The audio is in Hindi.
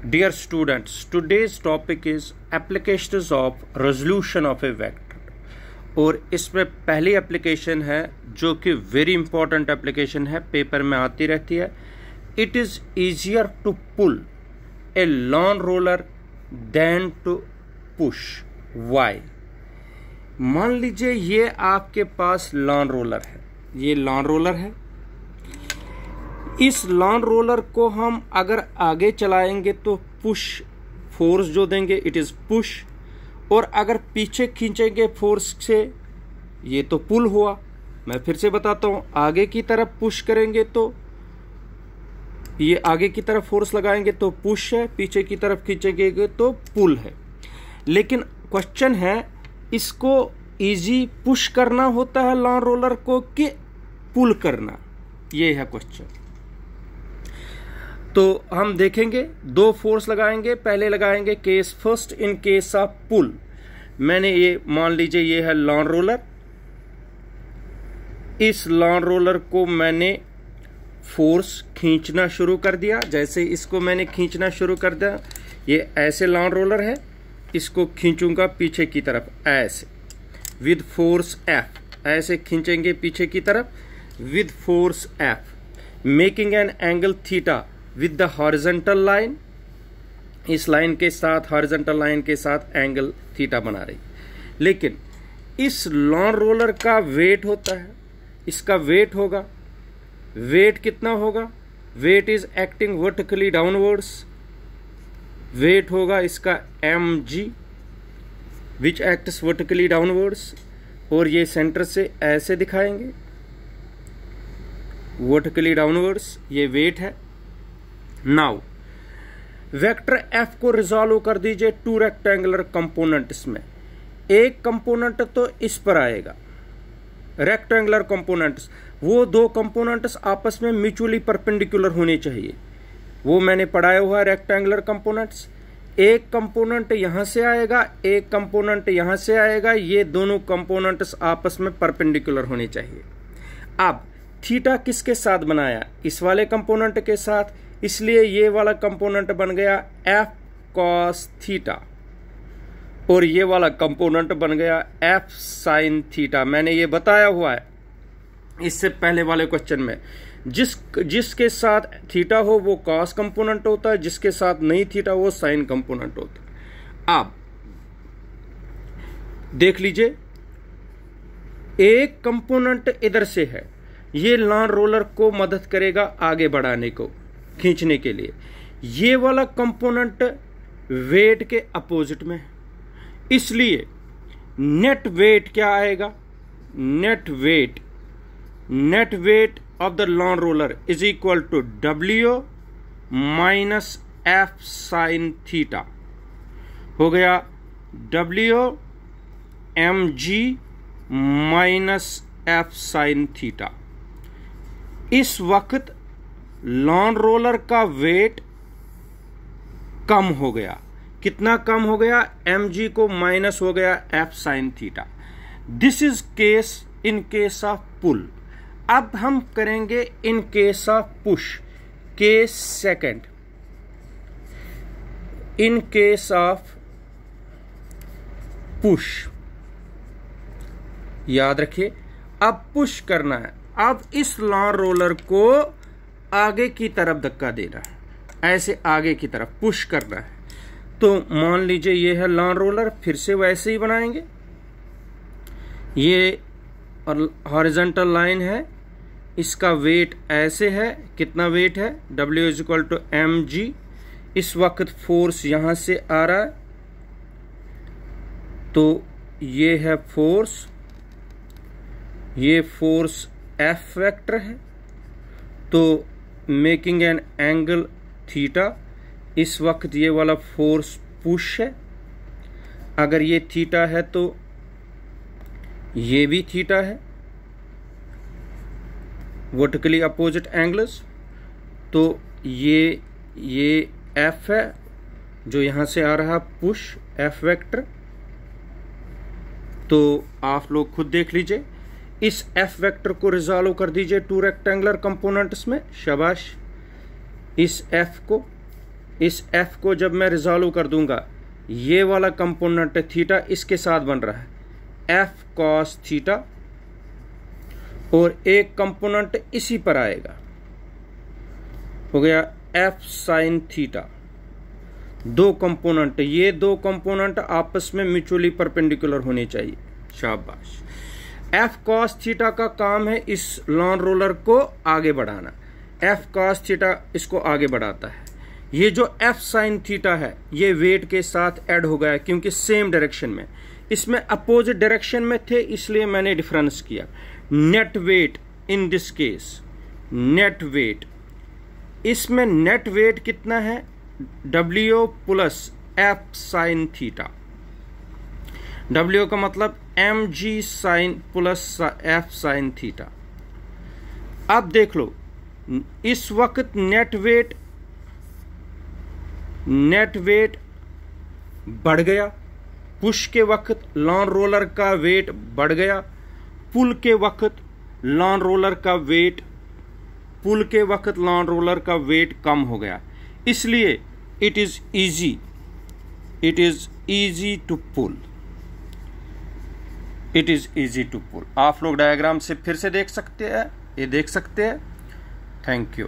Dear students, today's topic is applications of resolution of a vector. और इसमें पहली एप्लीकेशन है जो कि वेरी इंपॉर्टेंट एप्लीकेशन है, पेपर में आती रहती है. It is easier to pull a lawn roller than to push. Why? मान लीजिए ये आपके पास लॉन रोलर है, ये लॉन रोलर है. इस लॉन रोलर को हम अगर आगे चलाएंगे तो पुश फोर्स जो देंगे इट इज पुश, और अगर पीछे खींचेंगे फोर्स से ये तो पुल हुआ. मैं फिर से बताता हूं, आगे की तरफ पुश करेंगे तो ये आगे की तरफ फोर्स लगाएंगे तो पुश है, पीछे की तरफ खींचेंगे तो पुल है. लेकिन क्वेश्चन है इसको इजी पुश करना होता है लॉन रोलर को कि पुल करना, ये है क्वेश्चन. तो हम देखेंगे, दो फोर्स लगाएंगे. पहले लगाएंगे case first in case of pull. मैंने ये मान लीजिए ये है लॉन रोलर. इस लॉन रोलर को मैंने फोर्स खींचना शुरू कर दिया. जैसे इसको मैंने खींचना शुरू कर दिया, ये ऐसे लॉन रोलर है, इसको खींचूंगा पीछे की तरफ ऐसे विद फोर्स एफ. ऐसे खींचेंगे पीछे की तरफ with force F, making an angle theta with the horizontal line. इस लाइन के साथ, हॉरिजॉन्टल लाइन के साथ एंगल थीटा बना रही. लेकिन इस लॉन रोलर का वेट होता है, इसका वेट होगा. वेट कितना होगा? Weight is acting vertically downwards. Weight होगा इसका mg which acts vertically downwards. और ये सेंटर से ऐसे दिखाएंगे वर्टिकली डाउनवर्ड्स, ये वेट है. नाउ वेक्टर एफ को रिजॉल्व कर दीजिए टू रेक्टेंगुलर कंपोनेंट्स में. एक कंपोनेंट तो इस पर आएगा, रेक्टेंगुलर कंपोनेंट्स. वो दो कंपोनेंट्स आपस में म्यूचुअली परपेंडिकुलर होने चाहिए, वो मैंने पढ़ाया हुआ है रेक्टेंगुलर कंपोनेंट्स. एक कंपोनेंट यहां से आएगा, एक कंपोनेंट यहां से आएगा, ये दोनों कंपोनेंट्स आपस में परपेंडिकुलर होने चाहिए. अब थीटा किसके साथ बनाया? इस वाले कंपोनेंट के साथ, इसलिए ये वाला कंपोनेंट बन गया एफ कॉस थीटा, और ये वाला कंपोनेंट बन गया एफ साइन थीटा. मैंने ये बताया हुआ है इससे पहले वाले क्वेश्चन में. जिसके साथ थीटा हो वो कॉस कंपोनेंट होता है, जिसके साथ नहीं थीटा वो साइन कंपोनेंट होता है. अब देख लीजिए, एक कंपोनेंट इधर से है, ये लॉन रोलर को मदद करेगा आगे बढ़ाने को, खींचने के लिए. ये वाला कंपोनेंट वेट के अपोजिट में है, इसलिए नेट वेट क्या आएगा? Net weight of the lawn roller is equal to W minus F sine theta. हो गया W mg minus F sine theta. इस वक्त लॉन रोलर का वेट कम हो गया. कितना कम हो गया? mg को माइनस हो गया F sine theta. This is case in case of pull. अब हम करेंगे in case of push. Case second, in case of push, याद रखिए अब पुश करना है. अब इस लॉन रोलर को आगे की तरफ धक्का देना है, ऐसे आगे की तरफ पुश करना है. तो मान लीजिए ये है लॉन रोलर, फिर से वैसे ही बनाएंगे. ये हॉरिजॉन्टल लाइन है, इसका वेट ऐसे है. कितना वेट है? W is equal to mg. इस वक्त फोर्स यहां से आ रहा है, तो ये है फोर्स, ये फोर्स F वेक्टर है, तो मेकिंग एन एंगल थीटा. इस वक्त ये वाला फोर्स पुश है. अगर ये थीटा है तो ये भी थीटा है, वर्टिकली अपोजिट एंगल्स. तो ये F है जो यहां से आ रहा पुश F वेक्टर. तो आप लोग खुद देख लीजिए. इस F वेक्टर को रिजॉल्व कर दीजिए टू रेक्टेंगुलर कंपोनेंट्स में. शाबाश. इस F को इस एफ को जब मैं रिजॉल्व कर दूंगा, ये वाला कंपोनेंट थीटा इसके साथ बन रहा है एफ कॉस थीटा, और एक कंपोनेंट इसी पर आएगा, हो गया एफ साइन थीटा। दो कंपोनेंट, ये दो कंपोनेंट आपस में म्यूचुअली परपेंडिकुलर होने चाहिए। शाबाश। एफ कॉस थीटा का काम है इस लॉन रोलर को आगे बढ़ाना। एफ कॉस थीटा इसको आगे बढ़ाता है। ये जो एफ साइन थीटा है ये वेट के साथ ऐड हो गया क्योंकि सेम डायरेक्शन में, इसमें अपोजिट डायरेक्शन में थे इसलिए मैंने डिफरेंस किया। Net weight in this case, net weight, इसमें नेट वेट कितना है, W plus F sine theta. W का मतलब mg sine plus F sine theta. अब देख लो, इस वक्त नेट वेट बढ़ गया, पुश के वक्त लॉन रोलर का वेट बढ़ गया, पुल के वक्त लॉन रोलर का वेट कम हो गया। इसलिए it is easy to pull. आप लोग डायग्राम से फिर से देख सकते हैं, ये देख सकते हैं। Thank you.